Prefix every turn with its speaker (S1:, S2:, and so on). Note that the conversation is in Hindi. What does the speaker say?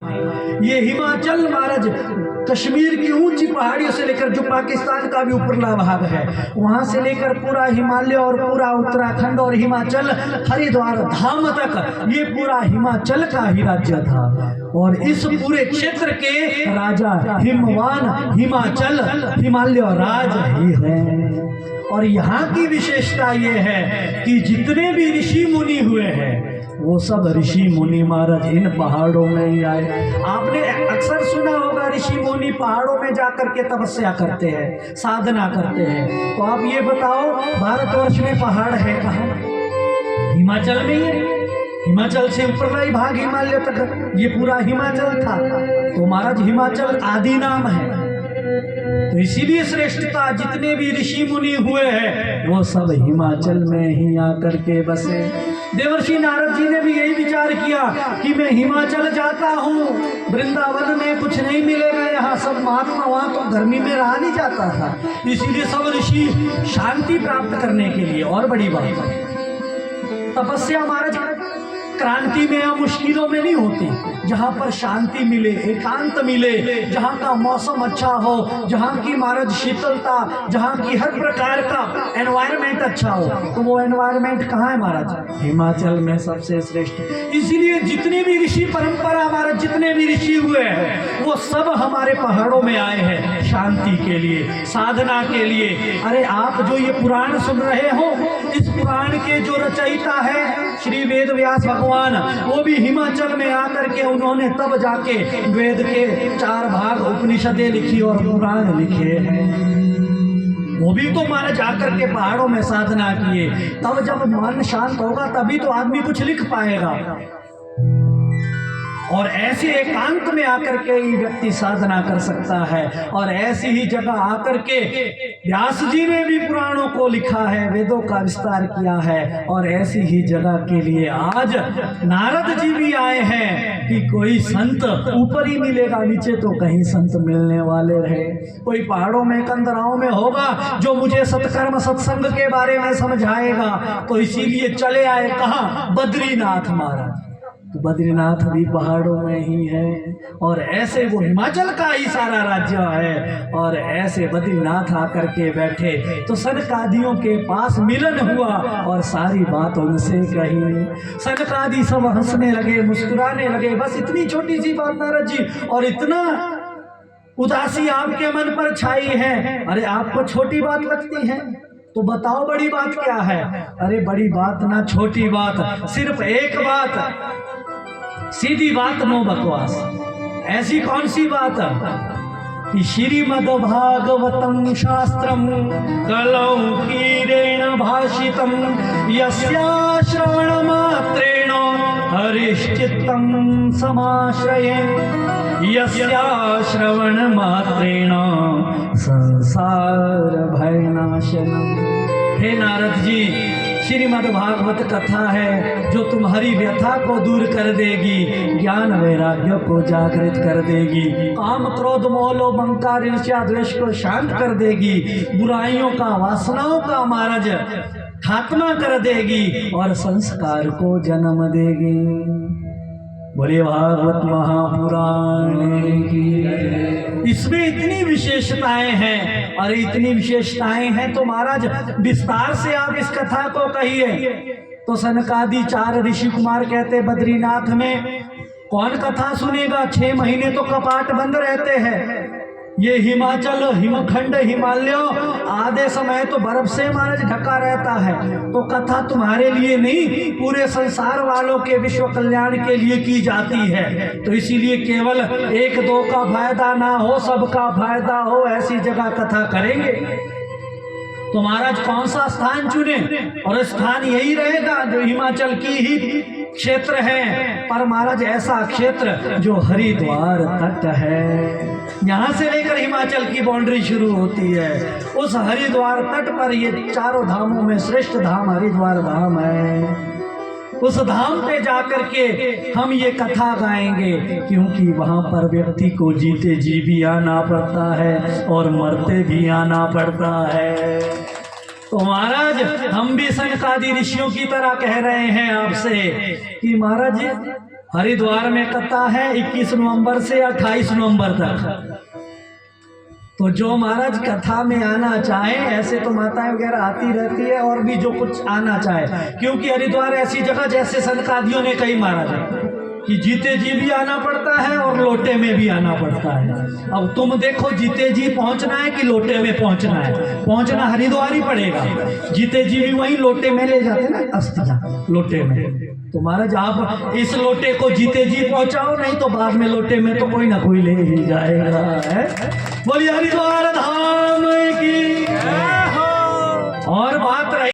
S1: ये हिमाचल महाराज कश्मीर की ऊंची पहाड़ियों से लेकर जो पाकिस्तान का भी ऊपरला भाग है, वहां से लेकर पूरा हिमालय और पूरा उत्तराखंड और हिमाचल हरिद्वार धाम तक, ये पूरा हिमाचल का ही राज्य था। और इस पूरे क्षेत्र के राजा हिमवान हिमाचल हिमालय राज ही है। और यहाँ की विशेषता ये है कि जितने भी ऋषि मुनि हुए हैं वो सब ऋषि मुनि महाराज इन पहाड़ों में ही आए। आपने अक्सर सुना होगा ऋषि मुनि पहाड़ों में जाकर के तपस्या करते हैं, साधना करते हैं। तो आप ये बताओ भारतवर्ष में पहाड़ है कहाँ? हिमाचल में ही है। हिमाचल से ऊपरला ही भाग हिमालय तक ये पूरा हिमाचल था। तो महाराज हिमाचल आदि नाम है। तो इसीलिए श्रेष्ठता, जितने भी ऋषि मुनि हुए हैं वो सब हिमाचल में ही आकर के बसे। देवर्षि नारद जी ने भी यही विचार किया कि मैं हिमाचल जाता हूँ, वृंदावन में कुछ नहीं मिलेगा, यहाँ सब महात्मा, वहाँ तो गर्मी में रहा नहीं जाता था। इसीलिए सब ऋषि शांति प्राप्त करने के लिए, और बड़ी बात तपस्या महाराज क्रांति में या मुश्किलों में नहीं होती, जहाँ पर शांति मिले, एकांत मिले, जहाँ का मौसम अच्छा हो, जहाँ की महाराज शीतलता, जहाँ की हर प्रकार का एनवायरनमेंट अच्छा हो, तो वो एनवायरनमेंट कहाँ है महाराज? हिमाचल में सबसे श्रेष्ठ। इसीलिए जितने भी ऋषि परंपरा महाराज, जितने भी ऋषि हुए हैं वो सब हमारे पहाड़ों में आए हैं शांति के लिए, साधना के लिए। अरे आप जो ये पुराण सुन रहे हो, इस पुराण के जो रचयिता है श्री वेद व्यास भगवान, वो भी हिमाचल में आकर के उन्होंने तब जाके वेद के 4 भाग उपनिषदें लिखी और पुराण लिखे हैं। वो भी तो मारे जाकर के पहाड़ों में साधना किए। तब जब मन शांत होगा तभी तो आदमी कुछ लिख पाएगा। और ऐसे एकांत में आकर के ही व्यक्ति साधना कर सकता है। और ऐसी ही जगह आकर के व्यास जी ने भी पुराणों को लिखा है, वेदों का विस्तार किया है। और ऐसी ही जगह के लिए आज नारद जी भी आए हैं कि कोई संत ऊपर ही मिलेगा, नीचे तो कहीं संत मिलने वाले रहे। कोई पहाड़ों में कंदराओं में होगा जो मुझे सत्कर्म सत्संग के बारे में समझाएगा। तो इसीलिए चले आए कहाँ? बद्रीनाथ महाराज। तो बद्रीनाथ भी पहाड़ों में ही है। और ऐसे वो हिमाचल का ही सारा राज्य है। और ऐसे बद्रीनाथ आकर के बैठे तो सनकादियों के पास मिलन हुआ और सारी बात उनसे कही। सनकादि सब हंसने लगे, मुस्कुराने लगे। बस इतनी छोटी सी बात नारद जी, और इतना उदासी आपके मन पर छाई है। अरे आपको छोटी बात लगती है तो बताओ बड़ी बात क्या है? अरे बड़ी बात ना छोटी बात, सिर्फ एक बात, सीधी बात, नो बकवास। ऐसी कौन सी बात कि श्रीमद्भागवतं शास्त्रम कलौ कीरेण भाषितं यस्या श्रवण मात्रेण हरिश्चित्तं समाश्रये, यस्या श्रवण मात्रेण संसार भयनाशनम्। हे नारद जी, श्रीमद् भागवत कथा है जो तुम्हारी व्यथा को दूर कर देगी, ज्ञान वैराग्य को जागृत कर देगी, काम क्रोध मोह लोभ अहंकार ईर्ष्या द्वेष को शांत कर देगी, बुराइयों का वासनाओं का महाराज खात्मा कर देगी और संस्कार को जन्म देगी। बोले भागवत महापुराण की। इसमें इतनी विशेषताएं हैं, और इतनी विशेषताएं हैं तो महाराज विस्तार से आप इस कथा को कहिए। तो सनकादि 4 ऋषि कुमार कहते बद्रीनाथ में कौन कथा सुनेगा? 6 महीने तो कपाट बंद रहते हैं। ये हिमाचल हिमखंड हिमालय आधे समय तो बर्फ से महाराज ढका रहता है। तो कथा तुम्हारे लिए नहीं, पूरे संसार वालों के विश्व कल्याण के लिए की जाती है। तो इसीलिए केवल 1-2 का फायदा ना हो, सबका फायदा हो, ऐसी जगह कथा करेंगे। तो महाराज कौन सा स्थान चुने? और स्थान यही रहेगा जो हिमाचल की ही क्षेत्र है। पर महाराज ऐसा क्षेत्र जो हरिद्वार तट है, यहाँ से लेकर हिमाचल की बाउंड्री शुरू होती है। उस हरिद्वार तट पर ये 4 धामों में श्रेष्ठ धाम हरिद्वार धाम है। उस धाम पे जाकर के हम ये कथा गाएंगे, क्योंकि वहां पर व्यक्ति को जीते जी भी आना पड़ता है और मरते भी आना पड़ता है। तो महाराज हम भी सनकादि ऋषियों की तरह कह रहे हैं आपसे कि महाराज हरिद्वार में कथा है 21 नवंबर से 28 नवंबर तक। तो जो महाराज कथा में आना चाहे, ऐसे तो माताएं वगैरह आती रहती है, और भी जो कुछ आना चाहे, क्योंकि हरिद्वार ऐसी जगह जैसे सनकादियों ने कही महाराज कि जीते जी भी आना पड़ता है और लोटे में भी आना पड़ता है। अब तुम देखो जीते जी पहुंचना है कि लोटे में पहुंचना है। पहुंचना हरिद्वार ही पड़ेगा। जीते जी भी वहीं लोटे में ले जाते ना अस्थियां, लोटे में। तो महाराज आप इस लोटे को जीते जी पहुंचाओ, नहीं तो बाद में लोटे में तो कोई ना कोई ले ही जाएगा। है बोलिए हरिद्वार धाम की। और बात रही